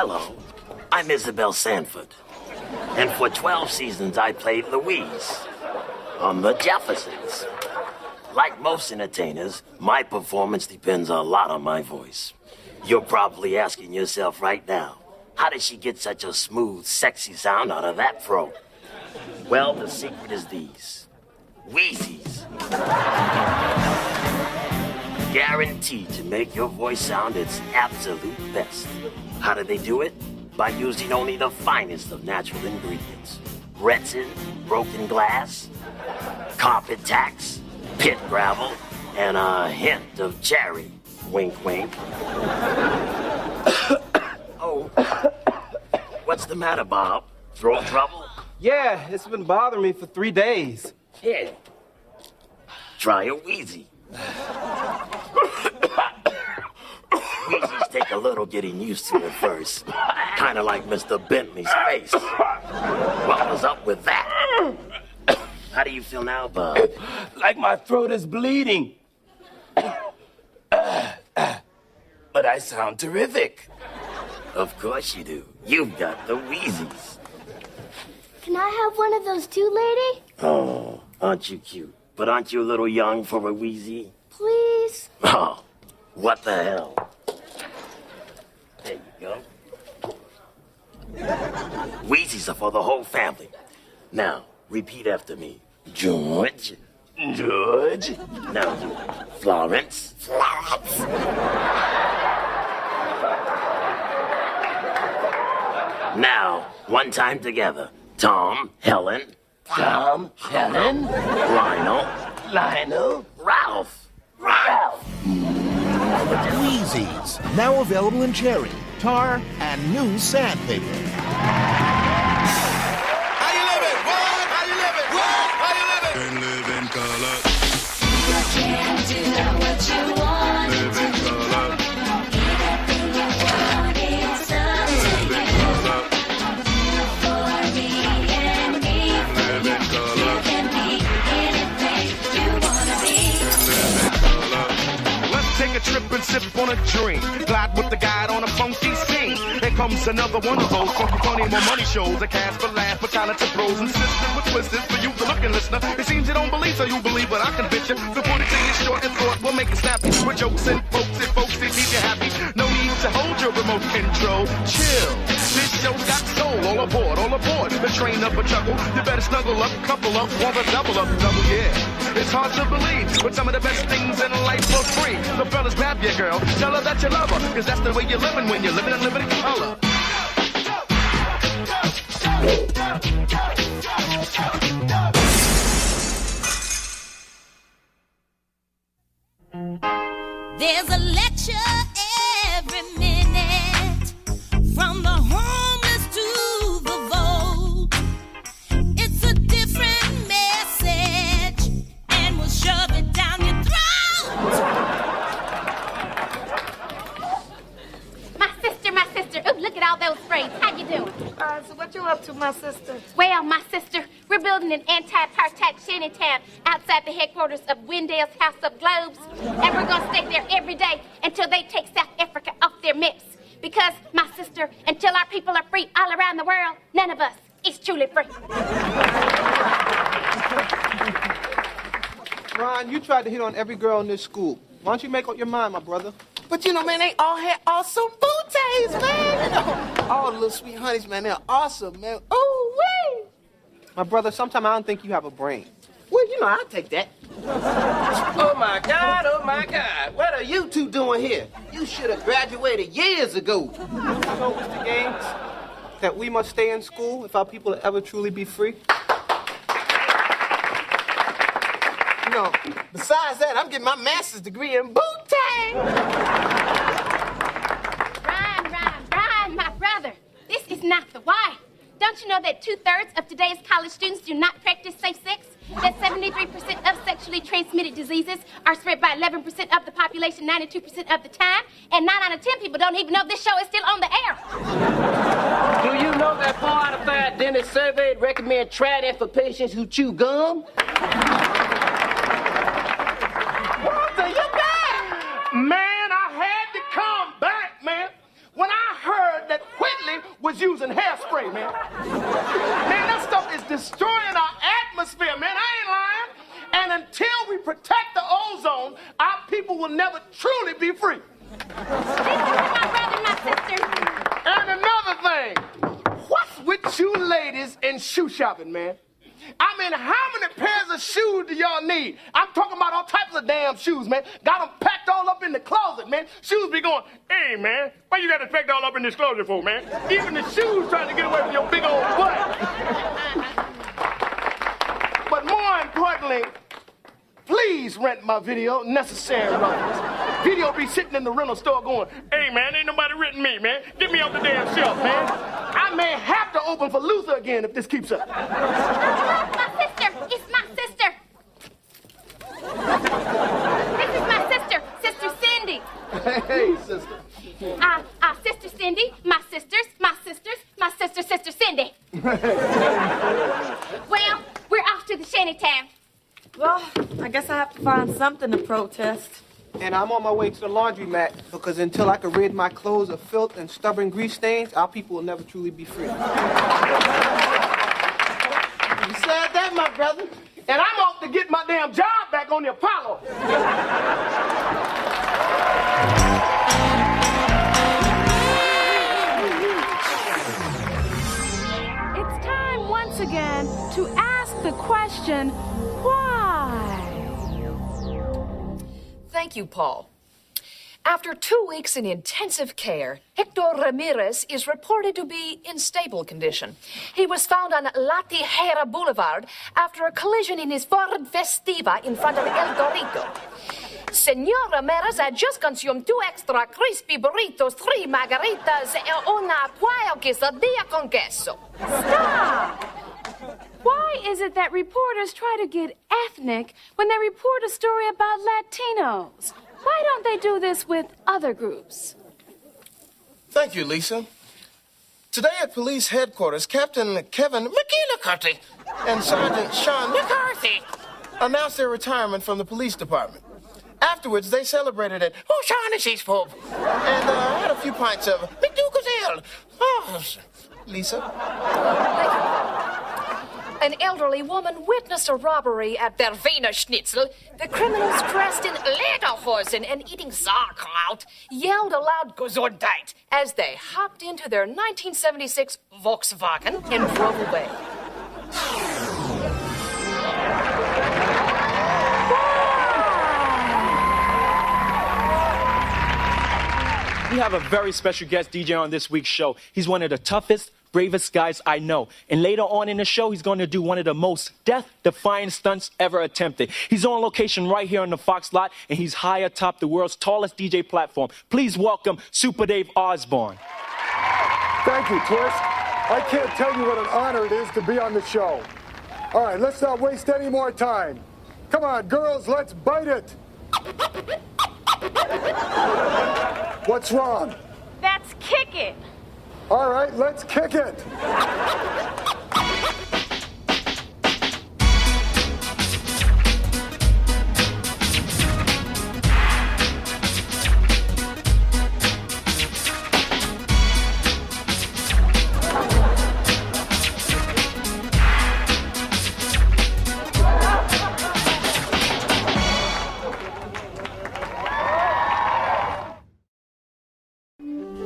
Hello, I'm Isabel Sanford. And for 12 seasons, I played Louise on The Jeffersons. Like most entertainers, my performance depends a lot on my voice. You're probably asking yourself right now, how did she get such a smooth, sexy sound out of that throat? Well, the secret is these. Wheezies. Guaranteed to make your voice sound its absolute best. How do they do it? By using only the finest of natural ingredients. Resin, broken glass, carpet tacks, pit gravel, and a hint of cherry. Wink, wink. Oh, what's the matter, Bob? Throat trouble? Yeah, it's been bothering me for 3 days. Here, try a Wheezy. Wheezies take a little getting used to at first. Kind of like Mr. Bentley's face. What was up with that? How do you feel now, Bob? Like my throat is bleeding. But I sound terrific. Of course you do. You've got the Wheezies. Can I have one of those too, lady? Oh, aren't you cute? But aren't you a little young for a Wheezy? Please? Oh, what the hell? There you go. Wheezies are for the whole family. Now, repeat after me. George. George. Now you. Florence. Florence. Now, one time together. Tom, Helen. Tom, Helen. Lionel. Lionel. Ralph. Wheezies, now available in cherry, tar, and new sandpaper. How you living? What? How you living? What? How you living? And live in color. You can do what you want. Live in color. Anything you want, it's up to you. For me and me, Live in color. you can be anything you wanna be. Let's take a trip and sip on a drink. Glide with the guide on a funky scene. Here comes another one of those funky, funny, more money shows. A cast for laugh, for talented pros and sisters with twisters. For you, the looking listener, it seems you don't believe, so you believe what I can bitch you. So put it to you short and thought, we'll make it snappy. With jokes and folks, if folks they keep you happy. No need to hold your remote control. Chill. This show's got soul. All aboard, all aboard. The train up a chuckle. You better snuggle up, couple up, want a double up, double, yeah. It's hard to believe, but some of the best things in life for free. So fellas, grab your girl, tell her that you love her, cause that's the way you're living when you're living and living in color. There's a lecture every minute, from the homeless to the vote. It's a different message, and we'll shove it down your throat. My sister. Ooh, look at all those sprays. How you doing? So what you up to, my sister? Well, my sister, we're building an anti-apartheid shantytown outside the headquarters of Wendell's House of Globes. And we're going to stay there every day until they take South Africa off their maps. Because, my sister, until our people are free all around the world, none of us is truly free. Ron, you tried to hit on every girl in this school. Why don't you make up your mind, my brother? But you know, man, they all had awesome booties, man. You know, all the little sweet honeys, man, they're awesome, man. Oh, wait. My brother, sometimes I don't think you have a brain. Well, you know, I'll take that. Oh, my God, oh, my God. What are you two doing here? You should have graduated years ago. You know, Mr. Gaines, that we must stay in school if our people will ever truly be free. You know, besides that, I'm getting my master's degree in booty. Ryan, my brother, this is not the why. Don't you know that 2/3 of today's college students do not practice safe sex? That 73% of sexually transmitted diseases are spread by 11% of the population 92% of the time, and 9 out of 10 people don't even know this show is still on the air. Do you know that 4 out of 5 dentists surveyed recommend Trident for patients who chew gum? Walter, you back? Man, I had to come back, man. When I heard that Whitney was using hairspray, man. Man, that stuff is destroying our atmosphere, man. I ain't lying. And until we protect the ozone, our people will never truly be free. My brother, my sister. And another thing, what's with you ladies in shoe shopping, man? I mean, how many pairs of shoes do y'all need? I'm talking about all types of damn shoes, man. Got them packed all up in the closet, man. Shoes be going, hey, man, why you got it packed all up in this closet for, man? Even the shoes trying to get away from your big old butt. But more importantly, please rent my video, Necessary Roughness. Video be sitting in the rental store going, hey, man, ain't nobody renting me, man. Get me off the damn shelf, man. I may have to open for Luther again if this keeps up. My sister. It's my sister. This is my sister, Sister Cindy. Hey, sister. Sister Cindy, my sisters, my sister, Sister Cindy. Well, we're off to the shantytown. Well, I guess I have to find something to protest. And I'm on my way to the laundromat because until I can rid my clothes of filth and stubborn grease stains, our people will never truly be free. You said that, my brother. And I'm off to get my damn job back on the Apollo. It's time once again to ask the question, why? Thank you, Paul. After 2 weeks in intensive care, Hector Ramirez is reported to be in stable condition. He was found on La Tijera Boulevard after a collision in his Ford Festiva in front of El Dorito. Senor Ramirez had just consumed 2 extra crispy burritos, 3 margaritas, and una pollo quesadilla con queso. Stop! Why is it that reporters try to get ethnic when they report a story about Latinos? Why don't they do this with other groups? Thank you, Lisa. Today at police headquarters, Captain Kevin McGillicuddy and Sergeant Sean McCarthy announced their retirement from the police department. Afterwards, they celebrated at O'Shaughnessy's pub and had a few pints of McDougal's Ale. Oh, Lisa. Thank you. An elderly woman witnessed a robbery at der Wiener Schnitzel. The criminals dressed in lederhosen and eating sauerkraut yelled aloud Gesundheit as they hopped into their 1976 Volkswagen and drove away. We have a very special guest DJ on this week's show. He's one of the toughest, bravest guys I know. And later on in the show, he's going to do one of the most death-defying stunts ever attempted. He's on location right here on the Fox lot, and he's high atop the world's tallest DJ platform. Please welcome Super Dave Osborne. Thank you, Twist. I can't tell you what an honor it is to be on the show. All right, let's not waste any more time. Come on, girls, let's bite it. What's wrong? That's Kick It. All right, let's kick it.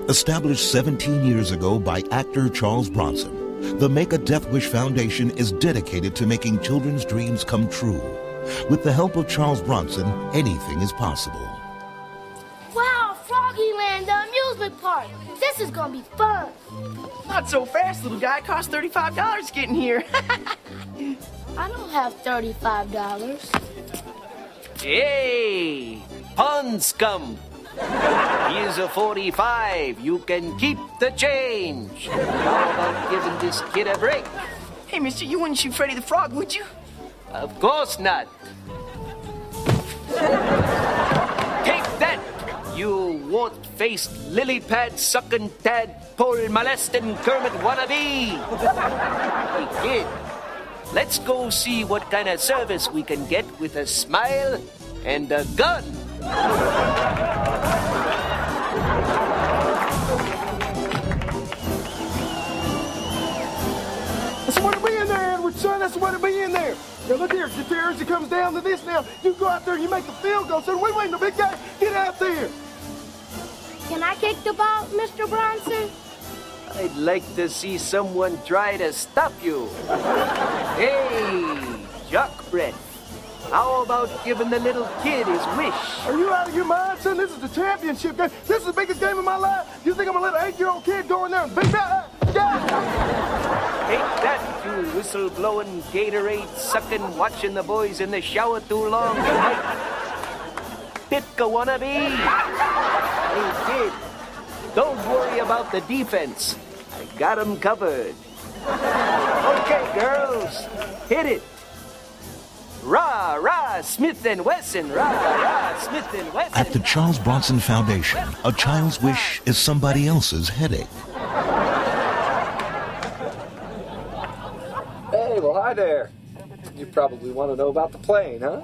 Established 17 years ago by actor Charles Bronson, the Make a Death Wish Foundation is dedicated to making children's dreams come true. With the help of Charles Bronson, anything is possible. Wow, Froggyland, the amusement park. This is gonna be fun. Not so fast, little guy. It costs $35 getting here. I don't have $35. Hey, pond scum. Here's a 45. You can keep the change. How about giving this kid a break? Hey, mister, you wouldn't shoot Freddy the Frog, would you? Of course not. Take that, you won't-faced lily-pad sucking tadpole molesting Kermit wannabe. Hey, kid, let's go see what kind of service we can get with a smile and a gun. Now look here, Gutierrez, it comes down to this now. You go out there and you make the field goal, son. We win the big game. Get out there. Can I kick the ball, Mr. Bronson? I'd like to see someone try to stop you. Hey, Jock Brett. How about giving the little kid his wish? Are you out of your mind, son? This is the championship game. This is the biggest game of my life. You think I'm gonna let an 8-year-old kid go in there and beat that? Take that, you whistle-blowing, Gatorade-sucking, watching the boys in the shower too long tonight. Pitka wannabe. Hey, kid, don't worry about the defense. I got 'em covered. Okay, girls, hit it. Rah, rah, Smith & Wesson, rah, rah, Smith & Wesson. At the Charles Bronson Foundation, a child's wish is somebody else's headache. Hey, well, hi there. You probably want to know about the plane, huh?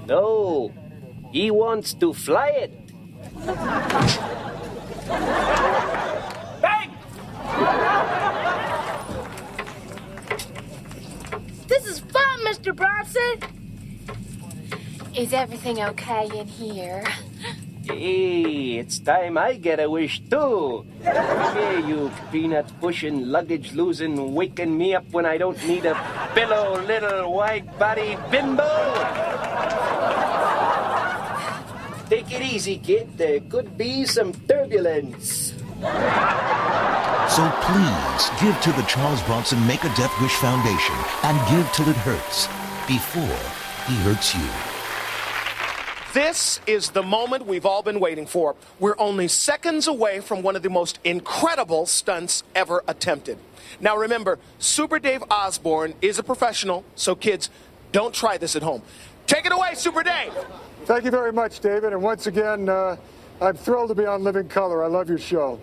No, he wants to fly it. Bang! This is fun, Mr. Bronson. Is everything okay in here? Hey, it's time I get a wish, too. Hey, you peanut-pushing, luggage-losing, waking me up when I don't need a pillow, little white-bodied bimbo. Take it easy, kid. There could be some turbulence. So please give to the Charles Bronson Make-A-Death-Wish Foundation and give till it hurts before he hurts you. This is the moment we've all been waiting for. We're only seconds away from one of the most incredible stunts ever attempted. Now remember, Super Dave Osborne is a professional, so kids, don't try this at home. Take it away, Super Dave! Thank you very much, David. And once again, I'm thrilled to be on Living Color. I love your show.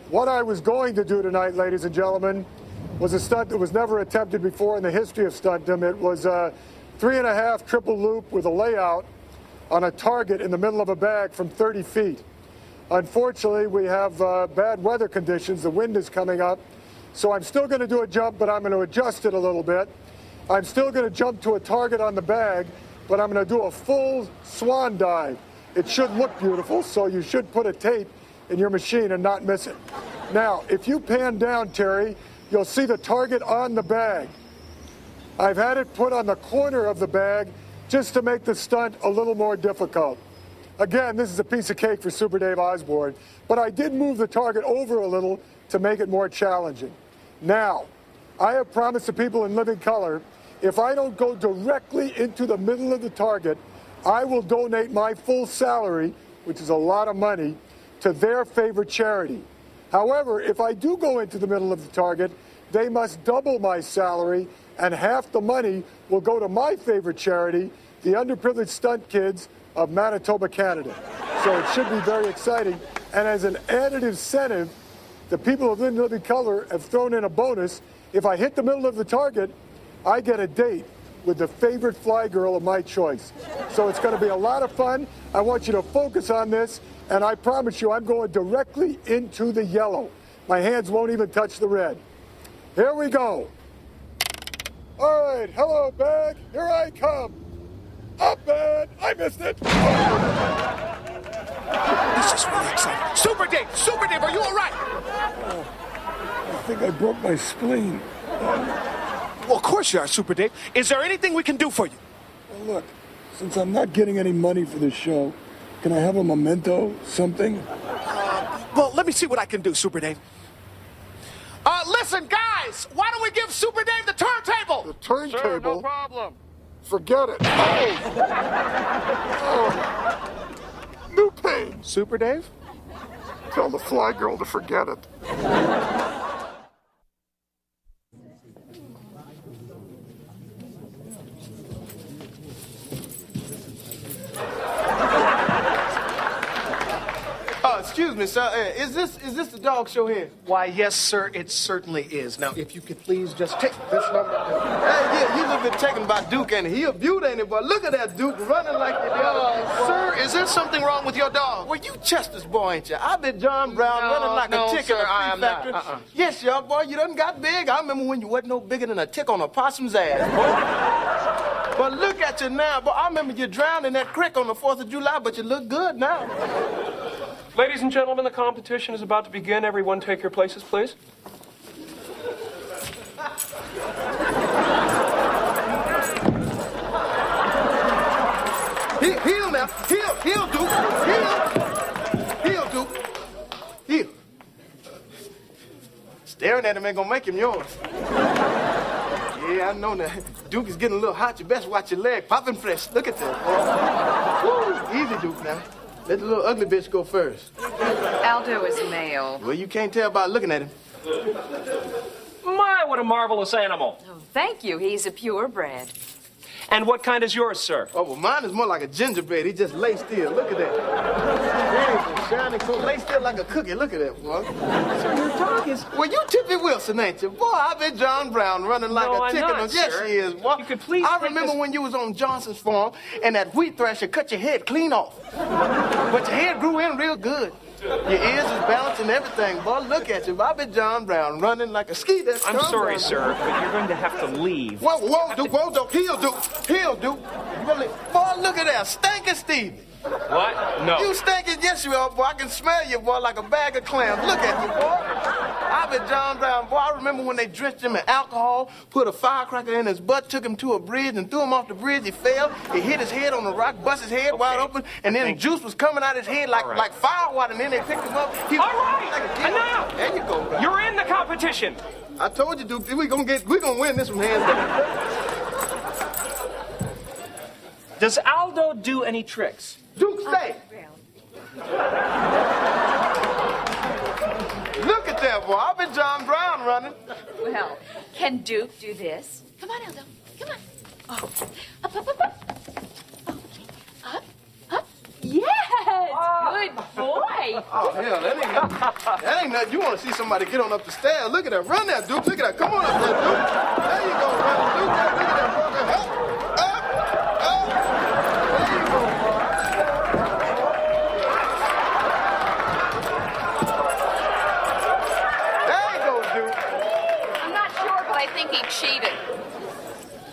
What I was going to do tonight, ladies and gentlemen, was a stunt that was never attempted before in the history of stuntdom. It was a 3.5 triple loop with a layout on a target in the middle of a bag from 30 feet. Unfortunately, we have bad weather conditions. The wind is coming up. So I'm still going to do a jump, but I'm going to adjust it a little bit. I'm still going to jump to a target on the bag, but I'm going to do a full swan dive. It should look beautiful, so you should put a tape in your machine and not miss it. Now, if you pan down, Terry, you'll see the target on the bag. I've had it put on the corner of the bag just to make the stunt a little more difficult. Again, this is a piece of cake for Super Dave Osborne, but I did move the target over a little to make it more challenging. Now, I have promised the people in Living Color, if I don't go directly into the middle of the target, I will donate my full salary, which is a lot of money, to their favorite charity. However, if I do go into the middle of the target, they must double my salary, and half the money will go to my favorite charity, the Underprivileged Stunt Kids of Manitoba, Canada. So it should be very exciting. And as an added incentive, the people of Living Color have thrown in a bonus. If I hit the middle of the target, I get a date with the favorite fly girl of my choice. So it's going to be a lot of fun. I want you to focus on this, and I promise you I'm going directly into the yellow. My hands won't even touch the red. Here we go. All right, hello, bag. Here I come. Up, bad. I missed it. This is really exciting. Super Dave, are you all right? I think I broke my spleen. Well, of course you are, Super Dave. Is there anything we can do for you? Well, look, since I'm not getting any money for this show, can I have a memento, something? Well, let me see what I can do, Super Dave. Listen, guys, why don't we give Super Dave the turntable? The turntable? Sure, no problem. Forget it. Oh. New pain. Super Dave? Tell the fly girl to forget it. Excuse me, sir. Is this the dog show here? Why, yes, sir, it certainly is. Now, if you could please just take this number. Hey, yeah, you a little bit taken by Duke, and he a beaut, ain't it? But look at that Duke running like the dog. Sir, is there something wrong with your dog? Well, you Chester's boy, ain't you? I been John Brown running like a tick in a I free factory. Yes, y'all, boy, you done got big. I remember when you wasn't no bigger than a tick on a possum's ass, boy. But look at you now, boy. I remember you drowned in that creek on the 4th of July, but you look good now. Ladies and gentlemen, the competition is about to begin. Everyone take your places, please. Heel now. Heel, Duke. Heel, Duke. Heel. Staring at him ain't gonna make him yours. Yeah, I know that. Duke is getting a little hot. You best watch your leg. Popping fresh. Look at that, boy. Woo. Easy, Duke, now. Let the little ugly bitch go first. Aldo is male. Well, you can't tell by looking at him. My, what a marvelous animal. Oh, thank you. He's a purebred. And what kind is yours, sir? Oh, well, mine is more like a gingerbread. He just lay still. Look at that. Very shining cool. Lay still like a cookie. Look at that, boy. So your dog is... Well, you Tippy Wilson, ain't you? Boy, I been John Brown running like a chicken. I'm not, Yes, sir. she is, boy. You could please I remember when you was on Johnson's farm and that wheat thrasher cut your head clean off. But your head grew in real good. Your ears is balanced and everything. Boy, look at you. I been John Brown running like a ski. I'm sorry, sir, but you're going to have to leave. Whoa, Duke. Heel, Duke. You really... Boy, look at that. Stinking Stevie. What? No. You stinking, yes you are, boy. I can smell you, boy, like a bag of clams. Look at you, boy. I've been John Brown, boy. I remember when they drenched him in alcohol, put a firecracker in his butt, took him to a bridge, and threw him off the bridge. He fell. He hit his head on the rock, bust his head wide open, and then juice was coming out his head like firewater, and then they picked him up. All right, enough. There you go, bro. You're in the competition. I told you, Duke, we gonna win this one hands down. Does Aldo do any tricks? Duke, say. Look at that, boy. I've been John Brown running. Well, can Duke do this? Come on, Aldo. Come on. Oh. Up. Up. Yes! Good boy! Oh, hell, that ain't nothing. You want to see somebody get on up the stairs. Look at that. Run there, Duke. Look at that. Come on up there, Duke. There you go, run, Duke. Look at that, boy. Up. There you go, boy. There you go, Duke. I'm not sure, but I think he cheated.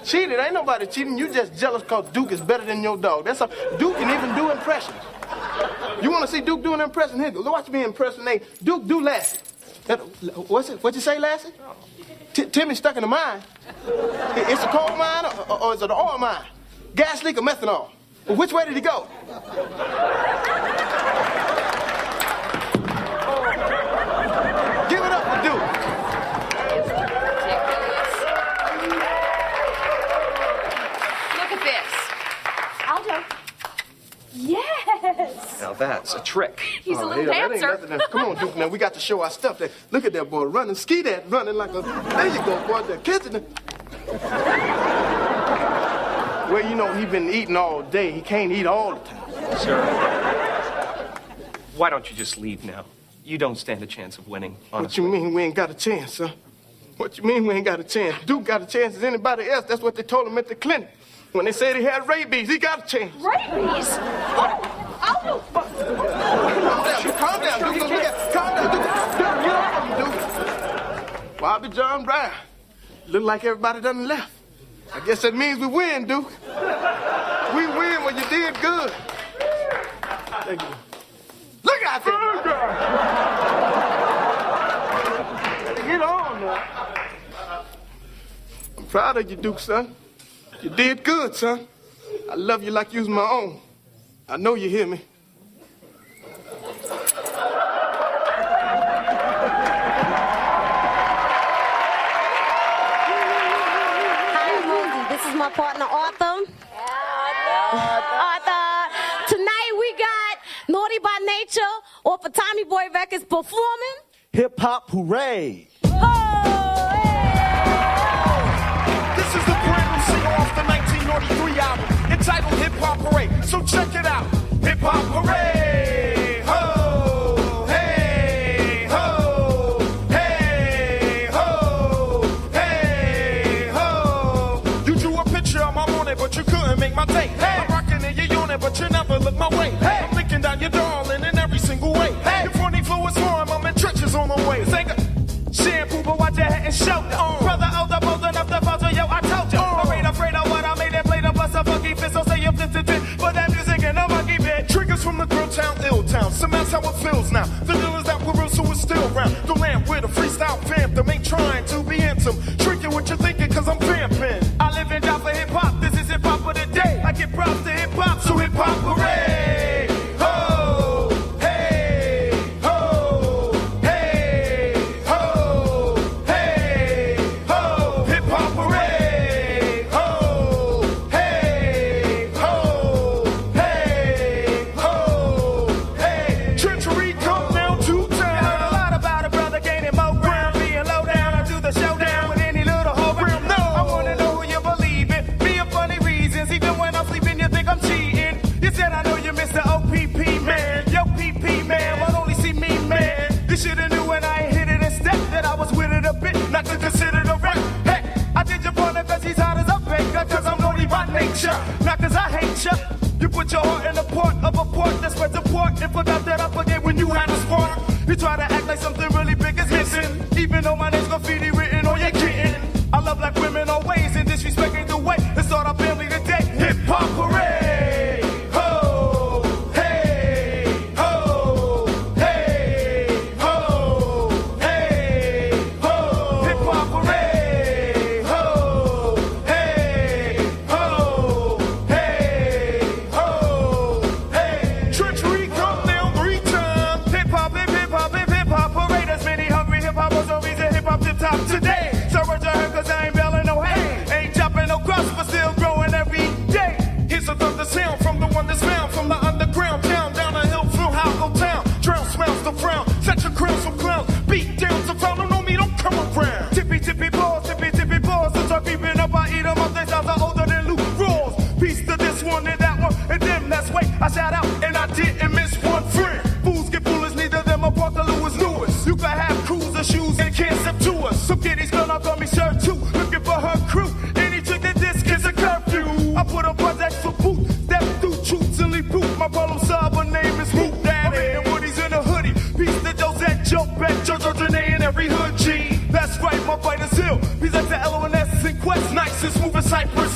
Cheated? Ain't nobody cheating. You just jealous because Duke is better than your dog. That's all. Duke can even do impressions. You want to see Duke do an impression? Here, watch me impersonate. Duke, do Lassie. What's it? What you say, Lassie? Timmy's stuck in the mine. It's a coal mine or is it an oil mine? Gas leak or methanol? Well, which way did he go? Give it up for Duke. Look at this. Aldo. Yes. Now that's a trick. He's a little That ain't dancer. nothing else. Come on, Duke. Now we got to show our stuff. Look at that boy running, ski that, running like a. There you go, boy. The kids in the. Well, you know he been eating all day. He can't eat all the time. Sir, why don't you just leave now? You don't stand a chance of winning, honestly. What you mean we ain't got a chance, son? What you mean we ain't got a chance? Duke got a chance as anybody else. That's what they told him at the clinic. When they said he had rabies, he got a chance. Rabies? Oh, Aldo! Calm down, Duke. Calm down, Duke. Get off of me, Duke. Bobby John Brown. Look like everybody done left. I guess that means we win, Duke. We win when you did good. Thank you. Look out there! Get on now. I'm proud of you, Duke, son. You did good, son. I love you like you was my own. I know you hear me. This is my partner, Arthur. Arthur. Tonight we got Naughty by Nature off of Tommy Boy Records performing Hip Hop Hooray! This is the brand new single off the 1993 album entitled Hip Hop Hooray. So check it out. Hip Hop Hooray! Ho! a mess how it feels now. The deal is that we're real, so it's still round. The land with a freestyle phantom ain't trying to be handsome. Shrinking what you're thinking, cause I'm vamping. I live and die for hip hop, this is hip hop of the day. I get props to hip hop, so hip hop hooray! Ho! Hey! Ho! Hey! Ho! Hey! Ho! Hip hop hooray! Ho! Hey! Ho! Hey! Ho! Hey! Treachery come down to town. Heard a lot about a brother gaining more ground, being low down. I do the showdown with any little whole round. No, I wanna know who you believe in. Be a funny reasons, even when I'm sleeping, you think I'm cheating. You said I know you Mr. OPP man, yo PP man, but only see me man. You shoulda knew when I hit it and step that I was with it a bit, not to consider the rap. Hey, I did your partner cause he's hot as a baker, cause I'm naughty by nature, not cause I hate ya. You put your heart in a part of a part that spreads apart and forgot that I forget when you had a spark. You try to act like something really big is missing, even though my name's graffiti written on your kitten. I love black women always and disrespect ain't the way. Let's start our family today. Hip hop hooray! Ho! Hey! Ho! Hey! Ho! Hey! Ho! Hip hop hooray! Ho! Hey! Ho! Hey! Ho! Hey! Treachery come down 3 times. Hip hop, hip hop, hip hop hooray! There's many hungry hip hoppers on reason hip hop tip top today. So raise your hand cause I ain't belling no hay. Ain't chopping no crust but still growing every day. Here's a thunder sound from the one that's found from the underground town down a hill through Howell town. Drown smells the frown, set your crowns from clowns. Beat down to frown, don't know me, don't come around. Tippy tippy balls, since I peeping up, I eat them up, they sounds are older than Luke Rawls. Piece to this one and that one, and then that's way I shout out and I didn't miss one friend. Fools get foolish, neither them or Parker Lewis Lewis. You can have cruiser shoes and can't step to us. So kitty's gonna call me shirt too, looking for her crew. Any trick that this kid's a curfew. I put a project for boot, step through troops and leave proof. My problem solver name is Moot Daddy. And Woody's in a hoodie. Piece to Josette, Joe Beck, Jojo Janae, and every hood G. That's right, my fighter's hill. He's like the LONS and Quest, nice and smooth as Cypress